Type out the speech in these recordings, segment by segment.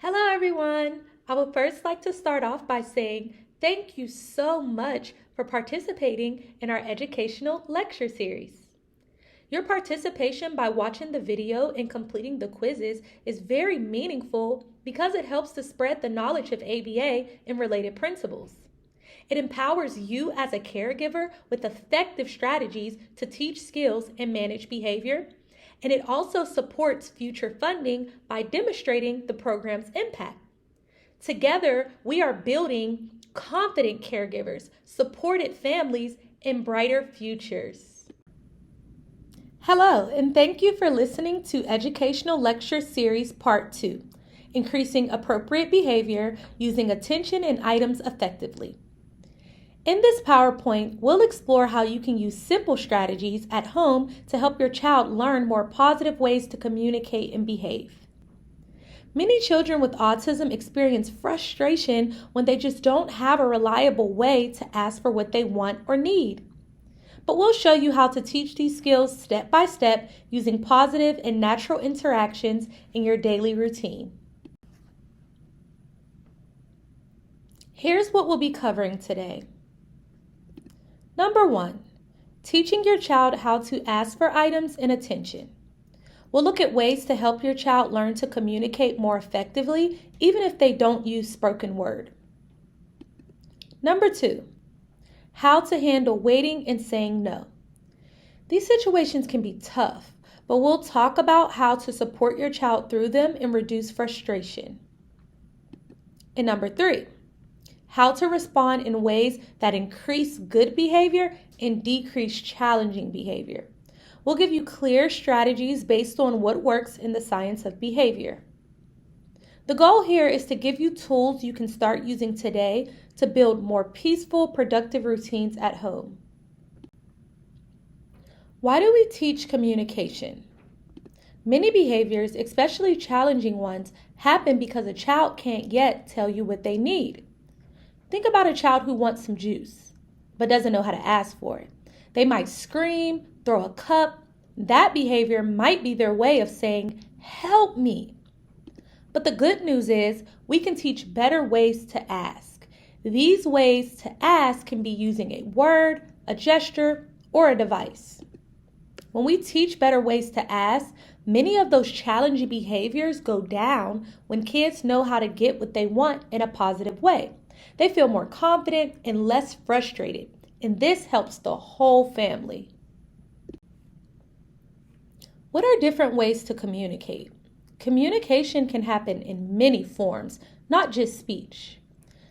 Hello, everyone. I would first like to start off by saying thank you so much for participating in our educational lecture series. Your participation by watching the video and completing the quizzes is very meaningful because it helps to spread the knowledge of ABA and related principles. It empowers you as a caregiver with effective strategies to teach skills and manage behavior, and it also supports future funding by demonstrating the program's impact. Together, we are building confident caregivers, supported families, and brighter futures. Hello, and thank you for listening to Educational Lecture Series Part 2, Increasing Appropriate Behavior Using Attention and Items Effectively. In this PowerPoint, we'll explore how you can use simple strategies at home to help your child learn more positive ways to communicate and behave. Many children with autism experience frustration when they just don't have a reliable way to ask for what they want or need. But we'll show you how to teach these skills step by step using positive and natural interactions in your daily routine. Here's what we'll be covering today. Number 1, teaching your child how to ask for items and attention. We'll look at ways to help your child learn to communicate more effectively, even if they don't use spoken word. Number 2, how to handle waiting and saying no. These situations can be tough, but we'll talk about how to support your child through them and reduce frustration. And number 3, how to respond in ways that increase good behavior and decrease challenging behavior. We'll give you clear strategies based on what works in the science of behavior. The goal here is to give you tools you can start using today to build more peaceful, productive routines at home. Why do we teach communication? Many behaviors, especially challenging ones, happen because a child can't yet tell you what they need. Think about a child who wants some juice, but doesn't know how to ask for it. They might scream, throw a cup. That behavior might be their way of saying, "Help me." But the good news is we can teach better ways to ask. These ways to ask can be using a word, a gesture, or a device. When we teach better ways to ask, many of those challenging behaviors go down when kids know how to get what they want in a positive way. They feel more confident and less frustrated, and this helps the whole family. What are different ways to communicate? Communication can happen in many forms, not just speech.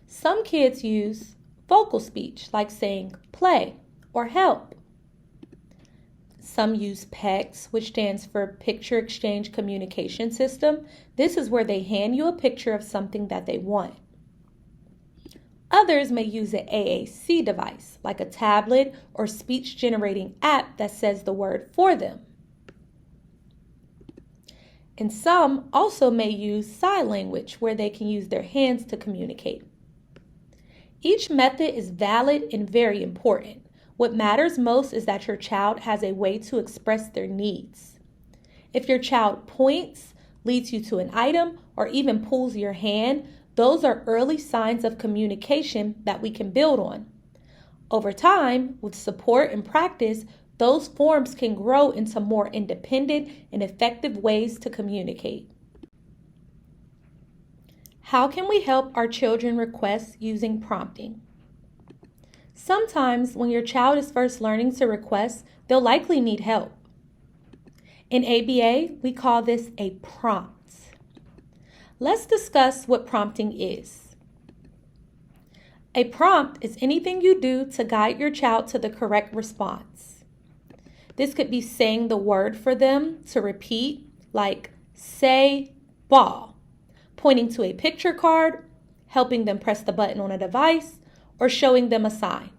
Some kids use vocal speech, like saying play or help. Some use PECS, which stands for Picture Exchange Communication System. This is where they hand you a picture of something that they want. Others may use an AAC device, like a tablet or speech-generating app that says the word for them. And some also may use sign language, where they can use their hands to communicate. Each method is valid and very important. What matters most is that your child has a way to express their needs. If your child points, leads you to an item, or even pulls your hand, those are early signs of communication that we can build on. Over time, with support and practice, those forms can grow into more independent and effective ways to communicate. How can we help our children request using prompting? Sometimes when your child is first learning to request, they'll likely need help. In ABA, we call this a prompt. Let's discuss what prompting is. A prompt is anything you do to guide your child to the correct response. This could be saying the word for them to repeat, like say ball, pointing to a picture card, helping them press the button on a device, or showing them a sign.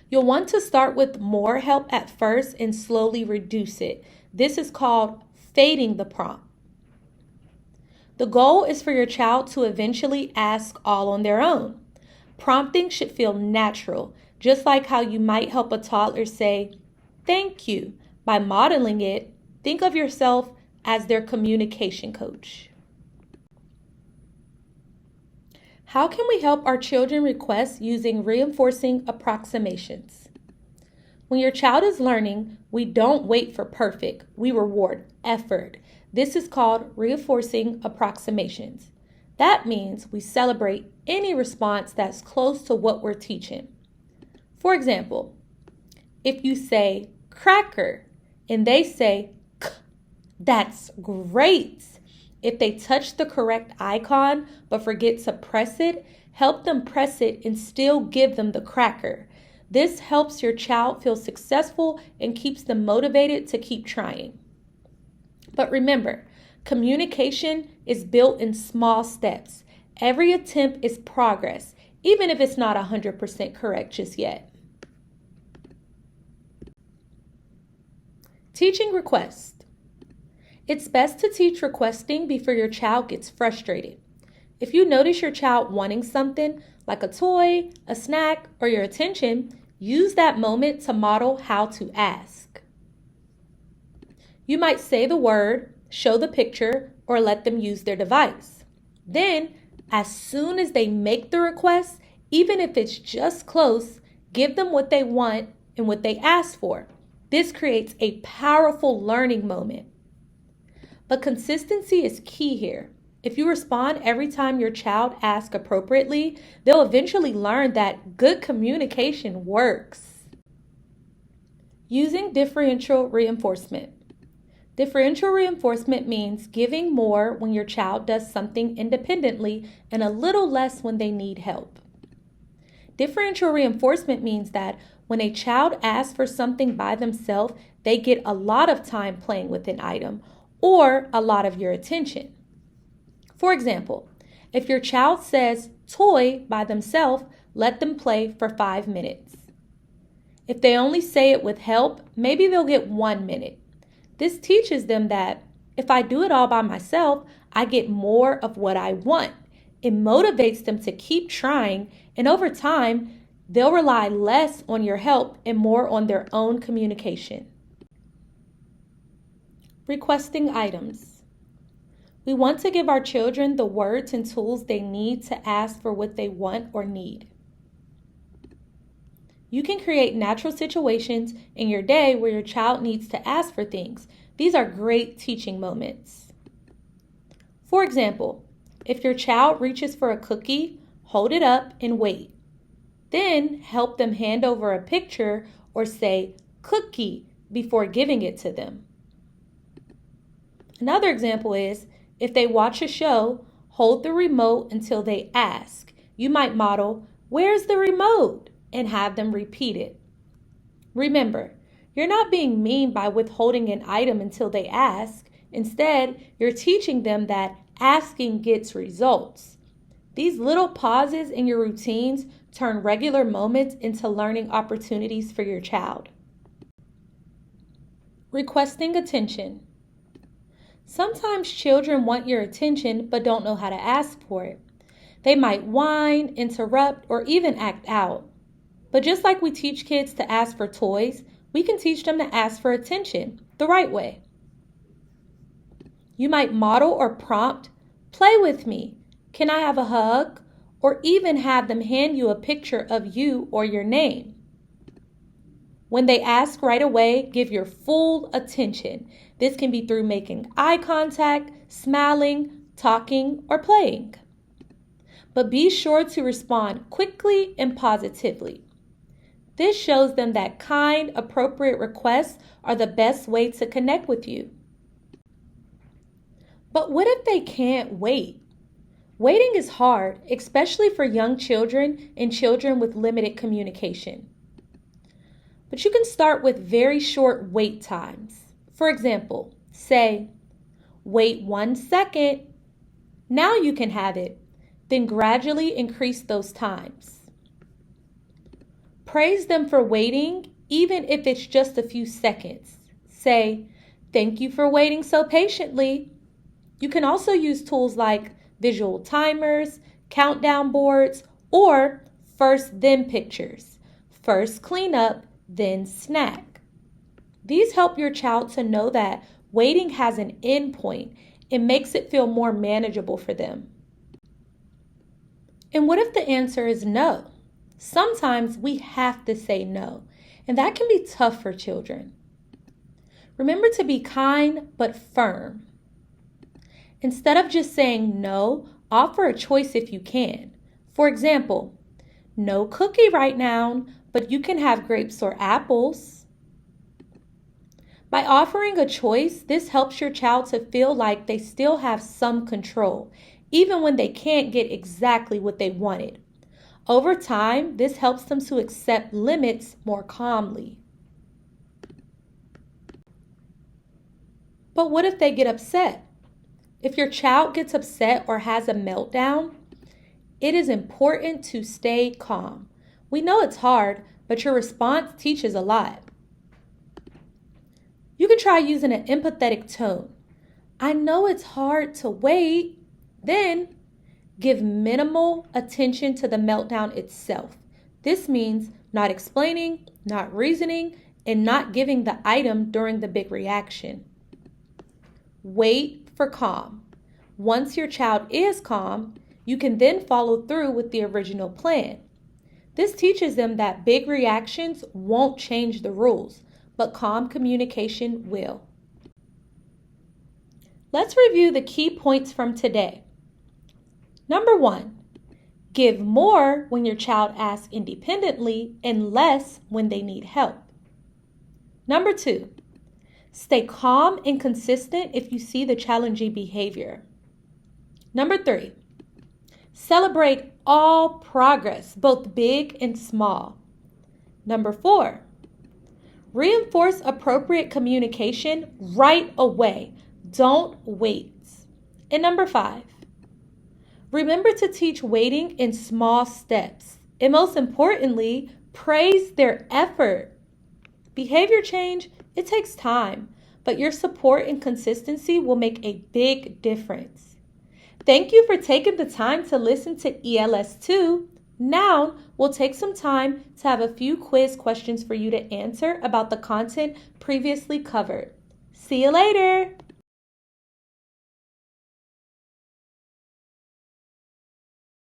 You'll want to start with more help at first and slowly reduce it. This is called fading the prompt. The goal is for your child to eventually ask all on their own. Prompting should feel natural, just like how you might help a toddler say, "Thank you." By modeling it, think of yourself as their communication coach. How can we help our children request using reinforcing approximations? When your child is learning, we don't wait for perfect. We reward effort. This is called reinforcing approximations. That means we celebrate any response that's close to what we're teaching. For example, if you say cracker and they say k, that's great. If they touch the correct icon but forget to press it, help them press it and still give them the cracker. This helps your child feel successful and keeps them motivated to keep trying. But remember, communication is built in small steps. Every attempt is progress, even if it's not 100% correct just yet. Teaching requests. It's best to teach requesting before your child gets frustrated. If you notice your child wanting something, like a toy, a snack, or your attention, use that moment to model how to ask. You might say the word, show the picture, or let them use their device. Then, as soon as they make the request, even if it's just close, give them what they want and what they ask for. This creates a powerful learning moment. But consistency is key here. If you respond every time your child asks appropriately, they'll eventually learn that good communication works. Using differential reinforcement. Differential reinforcement means giving more when your child does something independently and a little less when they need help. Differential reinforcement means that when a child asks for something by themselves, they get a lot of time playing with an item or a lot of your attention. For example, if your child says toy by themselves, let them play for 5 minutes. If they only say it with help, maybe they'll get 1 minute. This teaches them that if I do it all by myself, I get more of what I want. It motivates them to keep trying, and over time, they'll rely less on your help and more on their own communication. Requesting items. We want to give our children the words and tools they need to ask for what they want or need. You can create natural situations in your day where your child needs to ask for things. These are great teaching moments. For example, if your child reaches for a cookie, hold it up and wait. Then help them hand over a picture or say cookie before giving it to them. Another example is if they watch a show, hold the remote until they ask. You might model, "Where's the remote?" and have them repeat it. Remember, you're not being mean by withholding an item until they ask. Instead, you're teaching them that asking gets results. These little pauses in your routines turn regular moments into learning opportunities for your child. Requesting attention. Sometimes children want your attention but don't know how to ask for it. They might whine, interrupt, or even act out. But just like we teach kids to ask for toys, we can teach them to ask for attention the right way. You might model or prompt, "Play with me. Can I have a hug?" Or even have them hand you a picture of you or your name. When they ask right away, give your full attention. This can be through making eye contact, smiling, talking, or playing. But be sure to respond quickly and positively. This shows them that kind, appropriate requests are the best way to connect with you. But what if they can't wait? Waiting is hard, especially for young children and children with limited communication. But you can start with very short wait times. For example, say, "Wait 1 second. Now you can have it." Then gradually increase those times. Praise them for waiting, even if it's just a few seconds. Say, "Thank you for waiting so patiently." You can also use tools like visual timers, countdown boards, or first then pictures. First clean up, then snack. These help your child to know that waiting has an end point and makes it feel more manageable for them. And what if the answer is no? Sometimes we have to say no, and that can be tough for children. Remember to be kind but firm. Instead of just saying no, offer a choice if you can. For example, no cookie right now, but you can have grapes or apples. By offering a choice, this helps your child to feel like they still have some control, even when they can't get exactly what they wanted. Over time, this helps them to accept limits more calmly. But what if they get upset? If your child gets upset or has a meltdown, it is important to stay calm. We know it's hard, but your response teaches a lot. You can try using an empathetic tone. I know it's hard to wait. Then give minimal attention to the meltdown itself. This means not explaining, not reasoning, and not giving the item during the big reaction. Wait for calm. Once your child is calm, you can then follow through with the original plan. This teaches them that big reactions won't change the rules, but calm communication will. Let's review the key points from today. Number 1, give more when your child asks independently and less when they need help. Number 2, stay calm and consistent if you see the challenging behavior. Number 3, celebrate all progress, both big and small. Number 4, reinforce appropriate communication right away. Don't wait. And number 5, remember to teach waiting in small steps. And most importantly, praise their effort. Behavior change, it takes time, but your support and consistency will make a big difference. Thank you for taking the time to listen to ELS 2. Now, we'll take some time to have a few quiz questions for you to answer about the content previously covered. See you later!